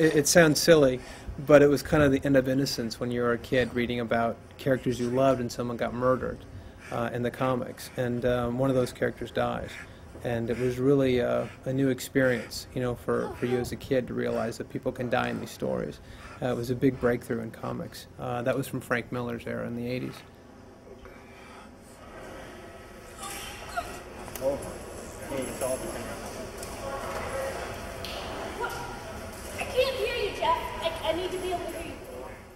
it sounds silly, but it was kind of the end of innocence when you were a kid reading about characters you loved and someone got murdered in the comics, and one of those characters dies. And it was really a new experience, you know, for you as a kid to realize that people can die in these stories. It was a big breakthrough in comics. That was from Frank Miller's era in the 80s. I can't hear you, Jeff. I need to be able to hear you.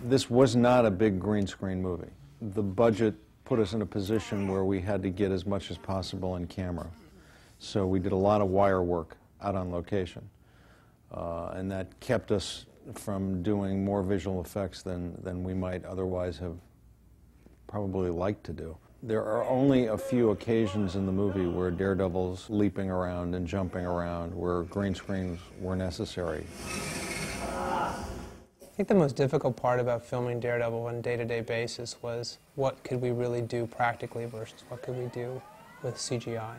This was not a big green screen movie. The budget put us in a position where we had to get as much as possible in camera. So we did a lot of wire work out on location. And that kept us from doing more visual effects than we might otherwise have probably liked to do. There are only a few occasions in the movie where Daredevil's leaping around and jumping around, where green screens were necessary. I think the most difficult part about filming Daredevil on a day-to-day basis was what could we really do practically versus what could we do with CGI.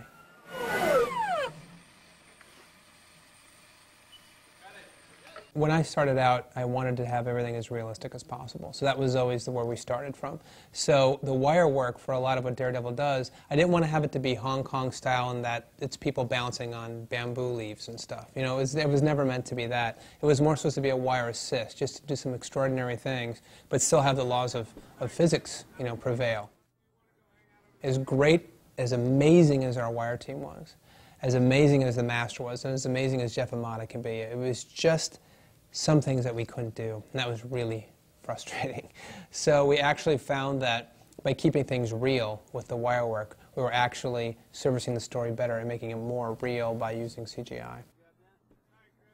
When I started out, I wanted to have everything as realistic as possible. So that was always where we started from. So the wire work for a lot of what Daredevil does, I didn't want to have it to be Hong Kong style in that it's people bouncing on bamboo leaves and stuff. You know, it was never meant to be that. It was more supposed to be a wire assist, just to do some extraordinary things, but still have the laws of physics, you know, prevail. As great, as amazing as our wire team was, as amazing as the master was, and as amazing as Jeff Amata can be, it was just some things that we couldn't do, and that was really frustrating. So we actually found that by keeping things real with the wire work, we were actually servicing the story better and making it more real by using CGI.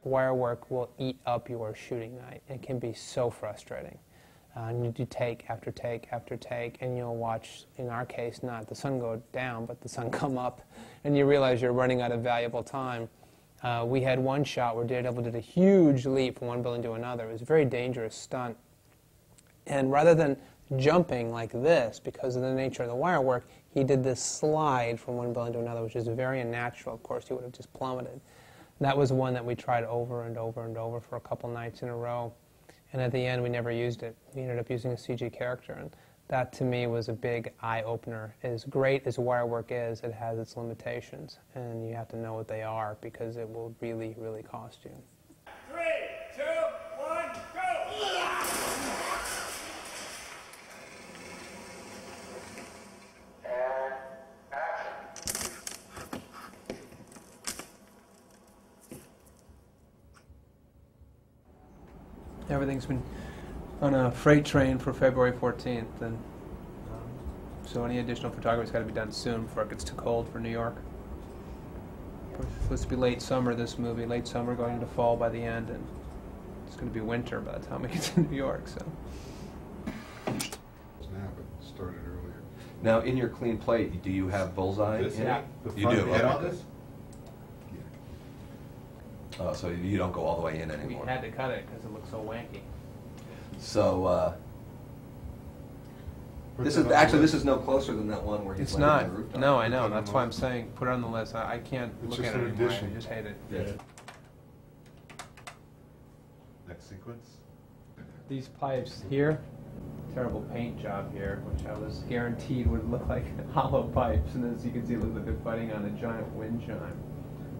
Wire work will eat up your shooting night. It can be so frustrating. And you do take after take after take, and you'll watch, in our case, not the sun go down, but the sun come up, and you realize you're running out of valuable time. We had one shot where Daredevil did a huge leap from one building to another. It was a very dangerous stunt. And rather than jumping like this, because of the nature of the wire work, he did this slide from one building to another, which is very unnatural. Of course, he would have just plummeted. That was one that we tried over and over and over for a couple nights in a row. And at the end, we never used it. We ended up using a CG character. And that, to me, was a big eye-opener. As great as wire work is, it has its limitations. And you have to know what they are, because it will really, really cost you. 3, 2, 1, go! And action. Everything's been on a freight train for February 14th, and so any additional photography's got to be done soon before it gets too cold for New York. It's supposed to be late summer, this movie, late summer going into fall by the end, and it's going to be winter by the time we get to New York, so. Snap, it started earlier. Now, in your clean plate, do you have bullseye This in yeah. it? The You front do, end okay. of this? Oh, so you don't go all the way in We anymore. had to cut it because it looked so wanky. So, this is no closer than that one where he's It's landing not. on the rooftop. No, I know. That's why I'm saying put it on the list. I can't It's look just at it an anymore. addition. I just hate it. Yeah. Next sequence. These pipes here, terrible paint job here, which I was guaranteed would look like hollow pipes, and as you can see, it looks like they're fighting on a giant wind chime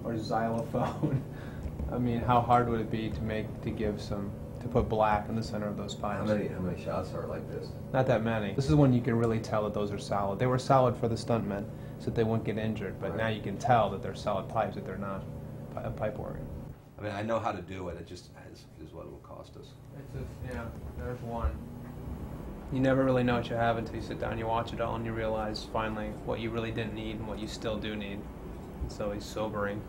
or xylophone. I mean, how hard would it be to put black in the center of those pipes? How many shots are like this? Not that many. This is when you can really tell that those are solid. They were solid for the stuntmen so that they wouldn't get injured, but now you can tell that they're solid pipes, that they're not pipe organ. I mean, I know how to do it. It just is what it will cost us. Yeah, there's one. You never really know what you have until you sit down, you watch it all, and you realize finally what you really didn't need and what you still do need. It's always sobering.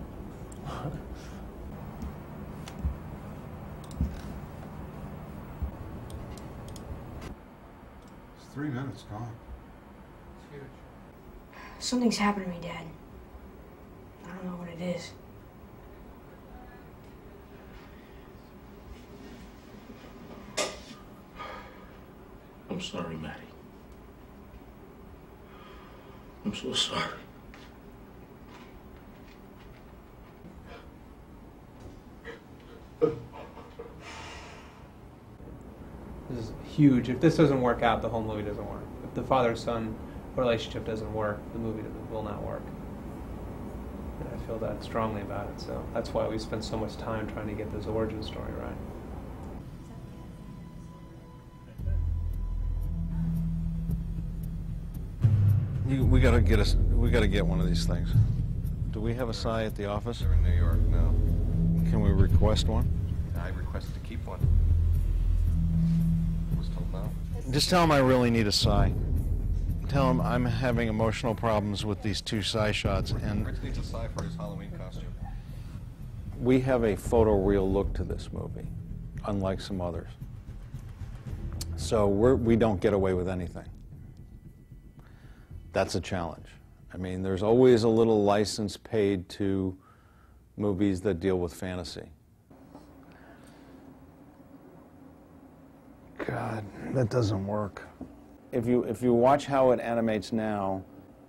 It's 3 minutes gone. It's huge. Something's happened to me, Dad. I don't know what it is. I'm sorry, Maddie. I'm so sorry. huge. If this doesn't work out, the whole movie doesn't work. If the father-son relationship doesn't work, the movie will not work. And I feel that strongly about it, so that's why we spend so much time trying to get this origin story right. We gotta get one of these things. Do we have a Psy at the office? They're in New York now. Can we request one? I requested to keep one. I was told no. Just tell him I really need a Psy. Tell him I'm having emotional problems with these two Psy shots, and Rich needs a Psy for his Halloween costume. we have a photoreal look to this movie, unlike some others. So we don't get away with anything. That's a challenge. I mean, there's always a little license paid to movies that deal with fantasy. God, that doesn't work. If you watch how it animates now,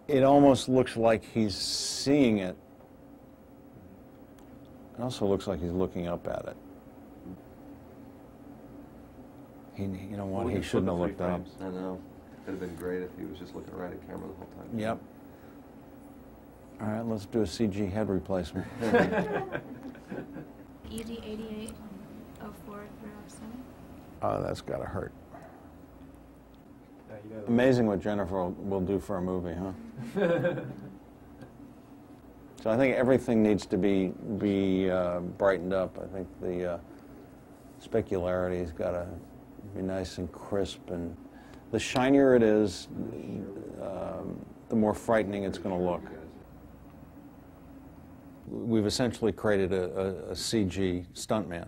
it almost looks like he's seeing it. It also looks like he's looking up at it. You know what? He shouldn't have looked up. I know. It would have been great if he was just looking right at camera the whole time. Yep. All right, let's do a CG head replacement. Easy 88 of 4 Oh, that's gotta hurt. Amazing what Jennifer will do for a movie, huh? So I think everything needs to be brightened up. I think the specularity's got to be nice and crisp, and the shinier it is, the more frightening it's going to look. We've essentially created a CG stuntman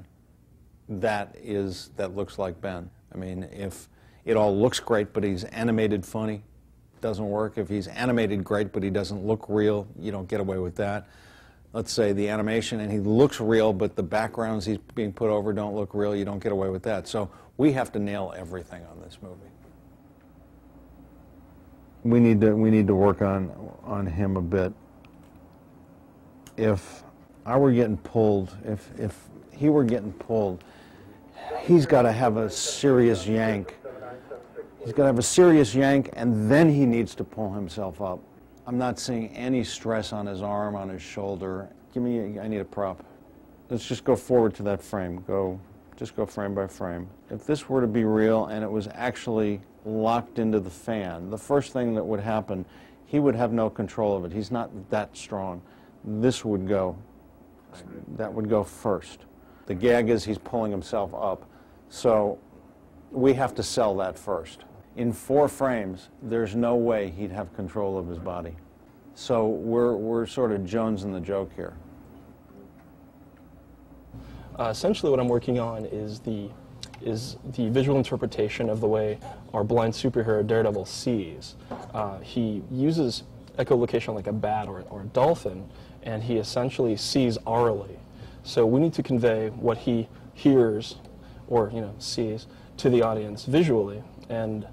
that looks like Ben. I mean, if it all looks great, but he's animated funny, doesn't work. If he's animated great, but he doesn't look real, you don't get away with that. Let's say the animation and he looks real, but the backgrounds he's being put over don't look real, you don't get away with that. So we have to nail everything on this movie. We need to work on him a bit. If I were getting pulled, if he were getting pulled, he's got to have a serious yank. He's got to have a serious yank, and then he needs to pull himself up. I'm not seeing any stress on his arm, on his shoulder. I need a prop. Let's just go forward to that frame. Just go frame by frame. If this were to be real and it was actually locked into the fan, the first thing that would happen, he would have no control of it. He's not that strong. This would go. That would go first. The gag is he's pulling himself up. So we have to sell that first. In 4 frames, there's no way he'd have control of his body. So we're sort of jonesing the joke here. Essentially what I'm working on is the visual interpretation of the way our blind superhero Daredevil sees. He uses echolocation like a bat or a dolphin, and he essentially sees aurally. So we need to convey what he hears or sees to the audience visually, and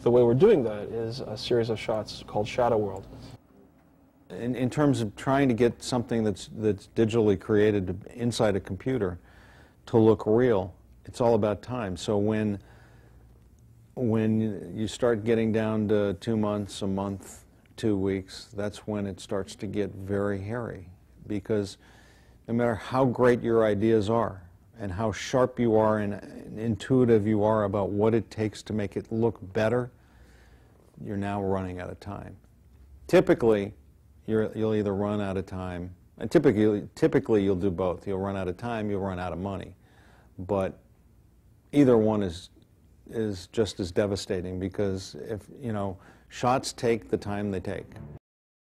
the way we're doing that is a series of shots called Shadow World. In terms of trying to get something that's digitally created inside a computer to look real, it's all about time. So when you start getting down to 2 months, a month, 2 weeks, that's when it starts to get very hairy, because no matter how great your ideas are and how sharp you are and intuitive you are about what it takes to make it look better, you're now running out of time. Typically, you'll either run out of time, and typically you'll do both. You'll run out of time, you'll run out of money. But either one is just as devastating, because if shots take the time they take.